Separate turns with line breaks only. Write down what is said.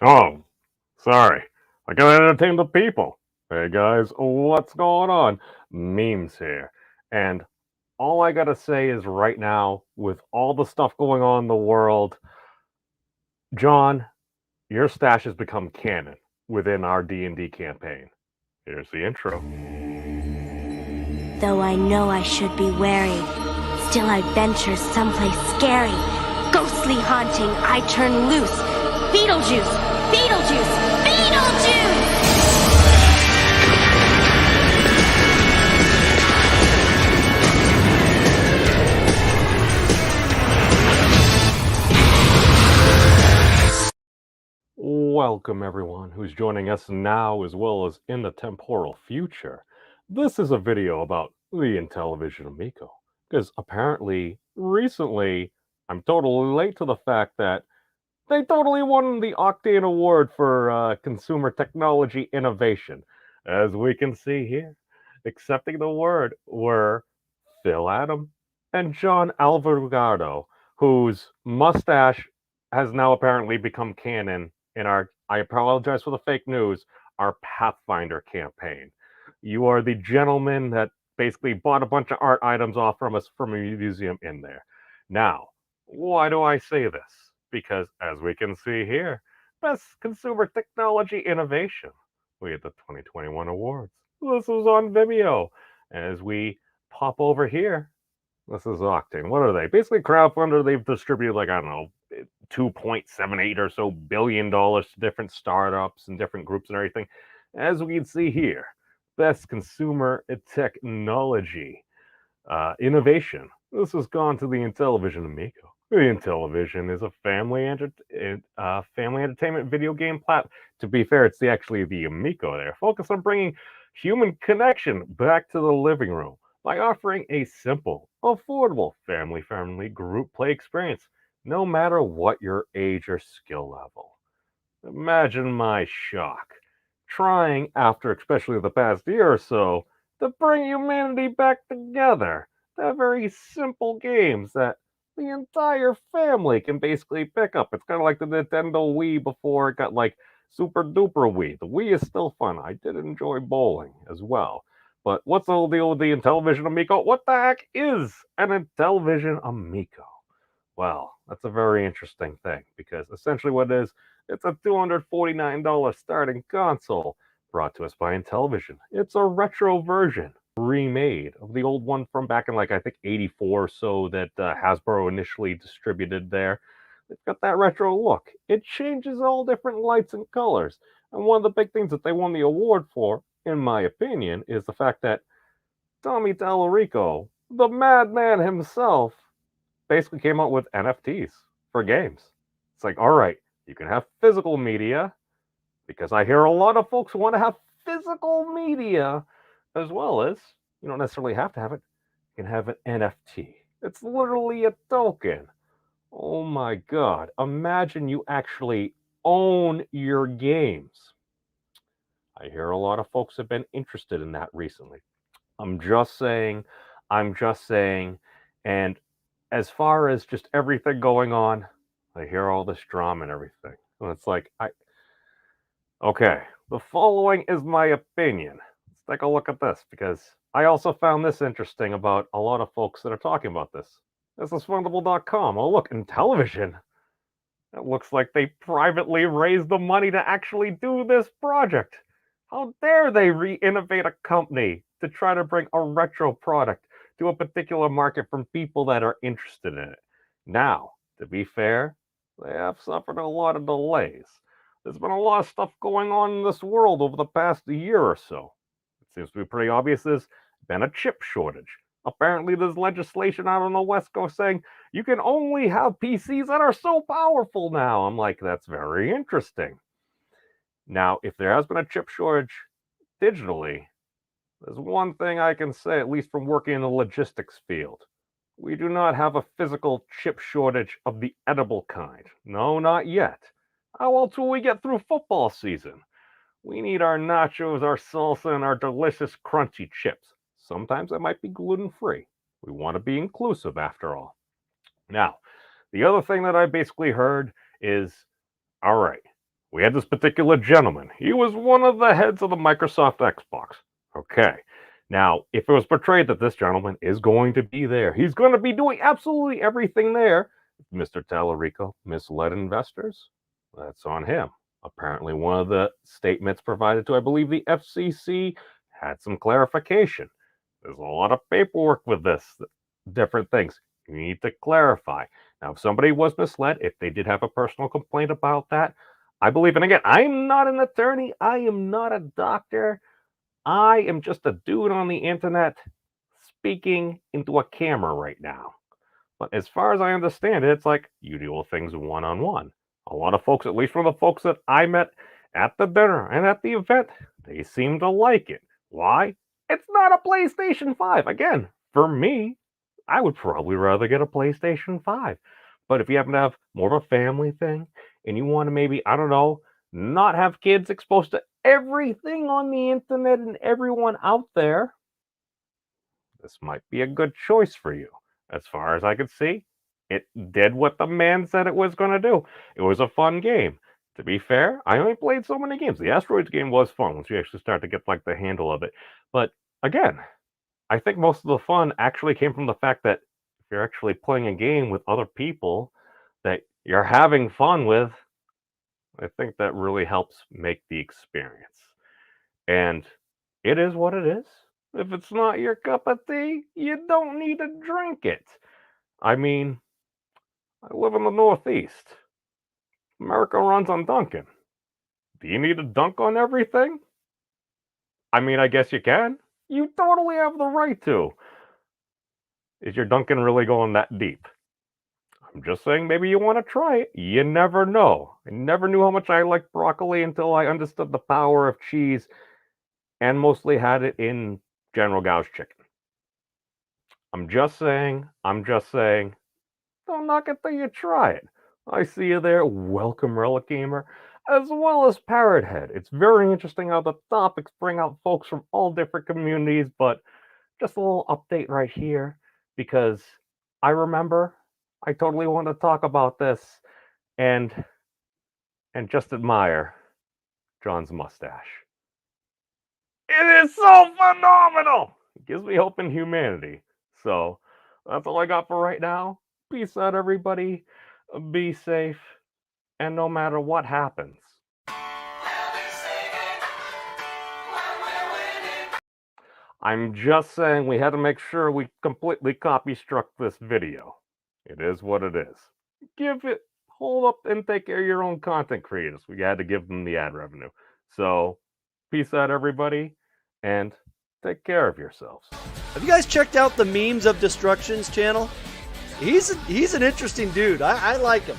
Oh, sorry. I gotta entertain the people. Hey guys, what's going on? Memes here. And all I gotta say is right now, with all the stuff going on in the world, John, your stash has become canon within our D&D campaign. Here's the intro.
Though I know I should be wary, still I venture someplace scary. Ghostly haunting, I turn loose. Beetlejuice! Beetlejuice! Beetlejuice!
Welcome everyone who's joining us now as well as in the temporal future. This is a video about the Intellivision Amico. Because apparently, recently, I'm totally late to the fact that they totally won the Octane Award for consumer technology innovation. As we can see here, accepting the award were Phil Adam and John Alvarado, whose mustache has now apparently become canon in our, I apologize for the fake news, our Pathfinder campaign. You are the gentleman that basically bought a bunch of art items off from us from a museum in there. Now, why do I say this? Because as we can see here, Best Consumer Technology Innovation. We had the 2021 awards. This was on Vimeo. As we pop over here, this is Octane. What are they? Basically, crowdfunder. They've distributed like I don't know, 2.78 or so billion dollars to different startups and different groups and everything. As we can see here, best consumer technology innovation. This has gone to the Intellivision Amico. The Intellivision is a family entertainment video game platform. To be fair, it's actually the Amico there, focused on bringing human connection back to the living room by offering a simple, affordable, family-friendly group play experience, no matter what your age or skill level. Imagine my shock, trying after especially the past year or so to bring humanity back together. They're very simple games that the entire family can basically pick up. It's kind of like the Nintendo Wii before it got like super duper Wii. The Wii is still fun. I did enjoy bowling as well. But what's the whole deal with the Intellivision Amico? What the heck is an Intellivision Amico? Well, that's a very interesting thing because essentially what it is, it's a $249 starting console brought to us by Intellivision. It's a retro version, remade of the old one from back in like I think 84 or so that Hasbro initially distributed there. It's got that retro look. It changes all different lights and colors. And one of the big things that they won the award for, in my opinion, is the fact that Tommy Tallarico, the madman himself, basically came out with NFTs for games. It's like, all right, you can have physical media because I hear a lot of folks want to have physical media as well as you don't necessarily have to have it. You can have an NFT. It's literally a token. Oh my god. Imagine you actually own your games. I hear a lot of folks have been interested in that recently. I'm just saying, I'm just saying. And as far as just everything going on, I hear all this drama and everything. And it's like, okay, the following is my opinion. Let's take a look at this because I also found this interesting about a lot of folks that are talking about this. This is fundable.com. Oh, look, Intellivision. It looks like they privately raised the money to actually do this project. How dare they re-innovate a company to try to bring a retro product to a particular market from people that are interested in it? Now, to be fair, they have suffered a lot of delays. There's been a lot of stuff going on in this world over the past year or so. It seems to be pretty obvious there's been a chip shortage. Apparently, there's legislation out on the West Coast saying you can only have PCs that are so powerful now. I'm like, that's very interesting. Now, if there has been a chip shortage digitally, there's one thing I can say, at least from working in the logistics field. We do not have a physical chip shortage of the edible kind. No, not yet. How else will we get through football season? We need our nachos, our salsa, and our delicious crunchy chips. Sometimes that might be gluten free. We want to be inclusive after all. Now, the other thing that I basically heard is all right, We had this particular gentleman. He was one of the heads of the Microsoft Xbox. Okay. Now, if it was portrayed that this gentleman is going to be there, he's going to be doing absolutely everything there, Mr. Tallarico misled investors, that's on him. Apparently, one of the statements provided to, I believe, the FCC had some clarification. There's a lot of paperwork with this, different things. You need to clarify. Now, if somebody was misled, if they did have a personal complaint about that, I believe, and again, I am not an attorney, I am not a doctor, I am just a dude on the internet speaking into a camera right now. But as far as I understand it, it's like you deal with things one-on-one. A lot of folks, at least from the folks that I met at the dinner and at the event, they seem to like it. Why? It's not a PlayStation 5. Again, for me, I would probably rather get a PlayStation 5. But if you happen to have more of a family thing and you want to maybe, I don't know, not have kids exposed to everything on the internet and everyone out there, this might be a good choice for you. As far as I could see, it did what the man said it was going to do. It was a fun game. To be fair, I only played so many games. The Asteroids game was fun once you actually start to get like the handle of it. But again, I think most of the fun actually came from the fact that if you're actually playing a game with other people that you're having fun with, I think that really helps make the experience. And it is what it is. If it's not your cup of tea, you don't need to drink it. I mean, I live in the Northeast. America runs on Dunkin'. Do you need to dunk on everything? I mean, I guess you can. You totally have the right to. Is your Dunkin' really going that deep? I'm just saying maybe you want to try it. You never know. I never knew how much I liked broccoli until I understood the power of cheese and mostly had it in General Gao's chicken. I'm just saying, don't knock it till you try it. I see you there. Welcome, Relic Gamer, as well as Parrot Head. It's very interesting how the topics bring out folks from all different communities, but just a little update right here, because I remember I totally want to talk about this and just admire John's mustache. It is so phenomenal! It gives me hope in humanity. So that's all I got for right now. Peace out, everybody. Be safe. And no matter what happens, I'm just saying we had to make sure we completely copy struck this video. It is what it is. Hold up and take care of your own content creators. We had to give them the ad revenue. So peace out, everybody, and take care of yourselves.
Have you guys checked out the Memes of Destruction's channel? He's an interesting dude. I like him.